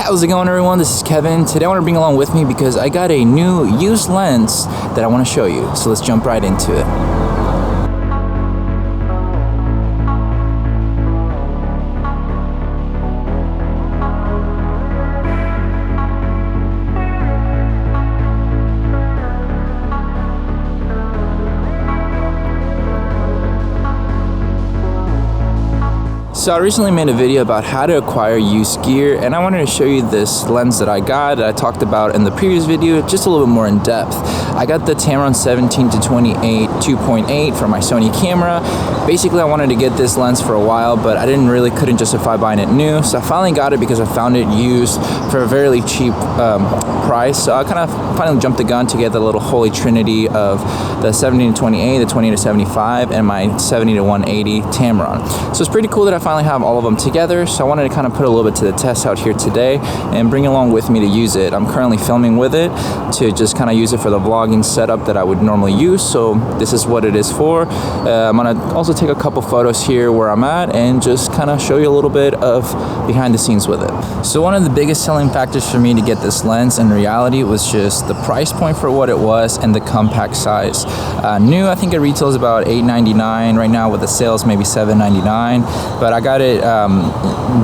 How's it going, everyone? This is Kevin. Today I want to bring along with me because I got a new used lens that I want to show you. So let's jump right into it. So I recently made a video about how to acquire used gear, and I wanted to show you this lens that I got that I talked about in the previous video, just a little bit more in depth. I got the Tamron 17-28 2.8 for my Sony camera. Basically, I wanted to get this lens for a while, but I couldn't justify buying it new. So I finally got it because I found it used for a very cheap price. So I kind of finally jumped the gun to get the little holy trinity of the 70-28, the 20-75, and my 70-180 Tamron. So it's pretty cool that I finally have all of them together. So I wanted to kind of put a little bit to the test out here today and bring it along with me to use it. I'm currently filming with it to just kind of use it for the vlogging setup that I would normally use. So this is what it is for. I'm gonna also take a couple photos here where I'm at and just kind of show you a little bit of behind the scenes with it. So one of the biggest selling factors for me to get this lens in reality was just the price point for what it was and the compact size. New, I think it retails about $8.99 right now. With the sales, maybe $7.99, but I got it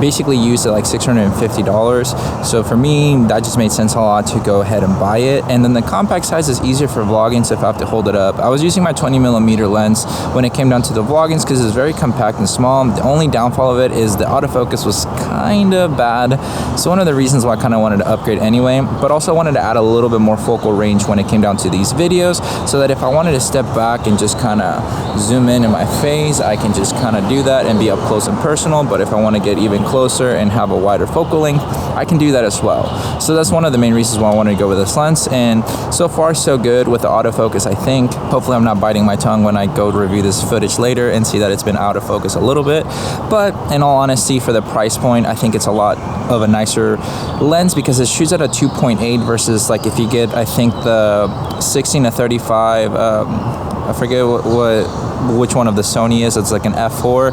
basically used at like $650. So for me, that just made sense a lot to go ahead and buy it. And then the compact size is easier for vlogging, so if I have to hold it up. I was using my 20mm lens when it came down to the vloggings because it's very compact and small. The only downfall of it is the autofocus was kind of bad. So one of the reasons why I kind of wanted to upgrade anyway, but also wanted to add a little bit more focal range when it came down to these videos, so that if I wanted to step back and just kind of zoom in my face, I can just kind of do that and be up close and personal. But if I want to get even closer and have a wider focal length, I can do that as well. So that's one of the main reasons why I wanted to go with this lens, and so far so good with the autofocus, I think. Hopefully I'm not biting my tongue when I go to review this footage later and see that it's been out of focus a little bit. But in all honesty, for the price point, I think it's a lot of a nicer lens because it shoots at a 2.8 versus like if you get, I think the 16-35, I forget which one of the Sony is. It's like an f4.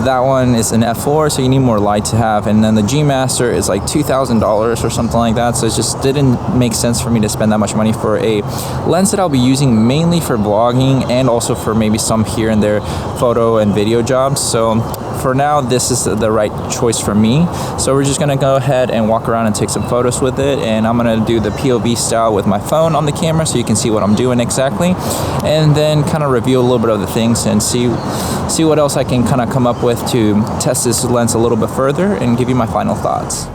That one is an f4, so you need more light to have. And then the G Master is like $2,000 or something like that. So it just didn't make sense for me to spend that much money for a lens that I'll be using mainly for vlogging and also for maybe some here and there photo and video jobs. So for now, this is the right choice for me. So we're just gonna go ahead and walk around and take some photos with it, and I'm gonna do the POV style with my phone on the camera so you can see what I'm doing exactly, and then kind of review a little bit of the things and see what else I can kind of come up with to test this lens a little bit further and give you my final thoughts.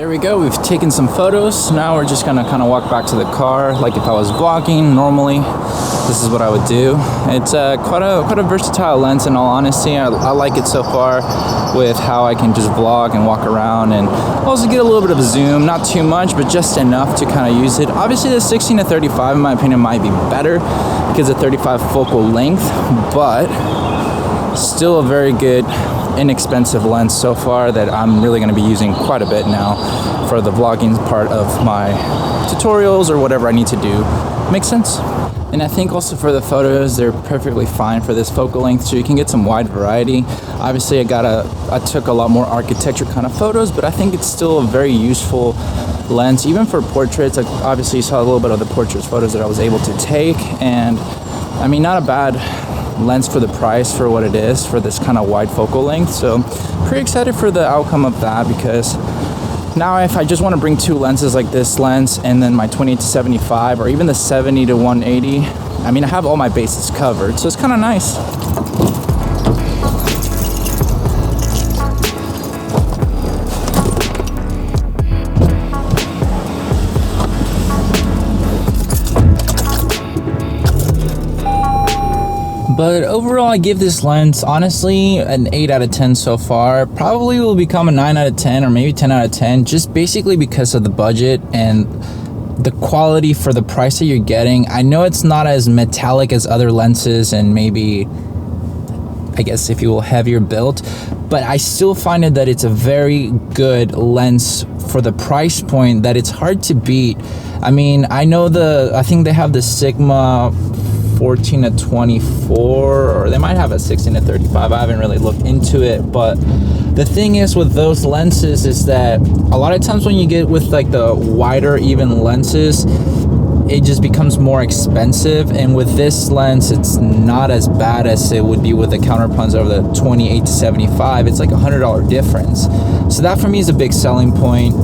There we go, we've taken some photos. Now we're just gonna kind of walk back to the car. Like if I was vlogging normally, this is what I would do. It's quite a versatile lens in all honesty. I like it so far with how I can just vlog and walk around and also get a little bit of a zoom, not too much, but just enough to kind of use it. Obviously the 16 to 35 in my opinion might be better because of 35 focal length, but still a very good inexpensive lens so far that I'm really going to be using quite a bit now for the vlogging part of my tutorials or whatever I need to do. Makes sense? And I think also for the photos, they're perfectly fine for this focal length, so you can get some wide variety. Obviously I took a lot more architecture kind of photos, but I think it's still a very useful lens, even for portraits. Like obviously you saw a little bit of the portraits photos that I was able to take, and I mean, not a bad lens for the price for what it is for this kind of wide focal length. So pretty excited for the outcome of that, because now if I just want to bring two lenses like this lens and then my 28 to 75 or even the 70 to 180, I mean I have all my bases covered, so it's kind of nice. But overall, I give this lens, honestly, an 8 out of 10 so far. Probably will become a 9 out of 10 or maybe 10 out of 10, just basically because of the budget and the quality for the price that you're getting. I know it's not as metallic as other lenses and maybe, I guess if you will, heavier built, but I still find it that it's a very good lens for the price point that it's hard to beat. I mean, I think they have the Sigma 14 to 24, or they might have a 16 to 35. I haven't really looked into it, but the thing is with those lenses is that a lot of times when you get with like the wider even lenses, it just becomes more expensive, and with this lens it's not as bad as it would be with the counterpunts over the 28 to 75. It's like $100 difference, so that for me is a big selling point.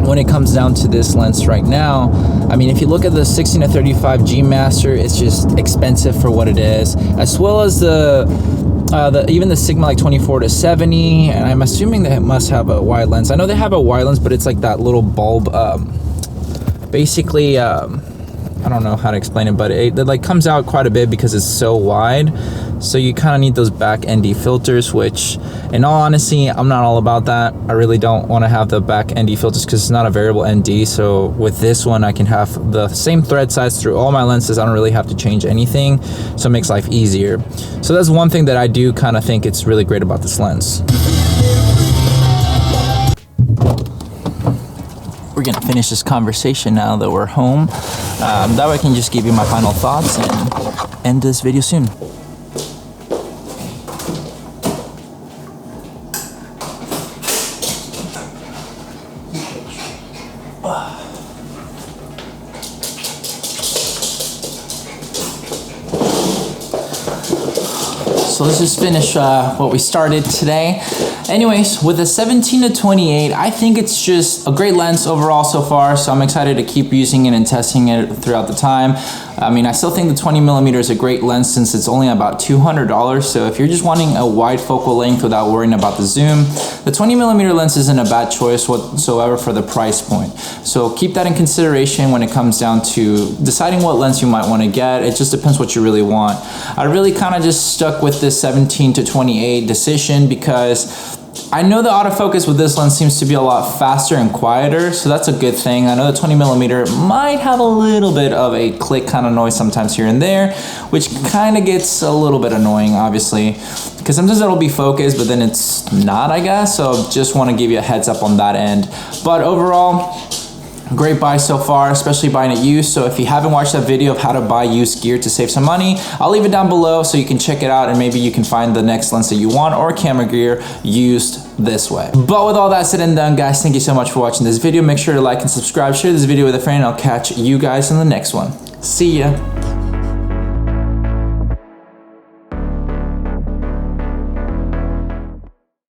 When it comes down to this lens right now, I mean, if you look at the 16 to 35 G Master, it's just expensive for what it is, as well as even the Sigma like 24 to 70, and I'm assuming they must have a wide lens. I know they have a wide lens, but it's like that little bulb, basically, I don't know how to explain it, but it like comes out quite a bit because it's so wide. So you kind of need those back ND filters, which in all honesty, I'm not all about that. I really don't want to have the back ND filters because it's not a variable ND. So with this one, I can have the same thread size through all my lenses. I don't really have to change anything. So it makes life easier. So that's one thing that I do kind of think it's really great about this lens. We're gonna finish this conversation now that we're home. That way I can just give you my final thoughts and end this video soon. So let's just finish what we started today. Anyways, with the 17 to 28, I think it's just a great lens overall so far, so I'm excited to keep using it and testing it throughout the time. I mean, I still think the 20mm is a great lens since it's only about $200, so if you're just wanting a wide focal length without worrying about the zoom, the 20mm lens isn't a bad choice whatsoever for the price point. So keep that in consideration when it comes down to deciding what lens you might want to get. It just depends what you really want. I really kind of just stuck with this 17 to 28 decision because I know the autofocus with this lens seems to be a lot faster and quieter, so that's a good thing. I know the 20mm might have a little bit of a click kind of noise sometimes here and there, which kind of gets a little bit annoying, obviously, because sometimes it'll be focused, but then it's not, I guess. So just want to give you a heads up on that end. But overall, great buy so far, especially buying it used. So if you haven't watched that video of how to buy used gear to save some money, I'll leave it down below so you can check it out and maybe you can find the next lens that you want or camera gear used this way. But with all that said and done, guys, thank you so much for watching this video. Make sure to like and subscribe, share this video with a friend, and I'll catch you guys in the next one. See ya.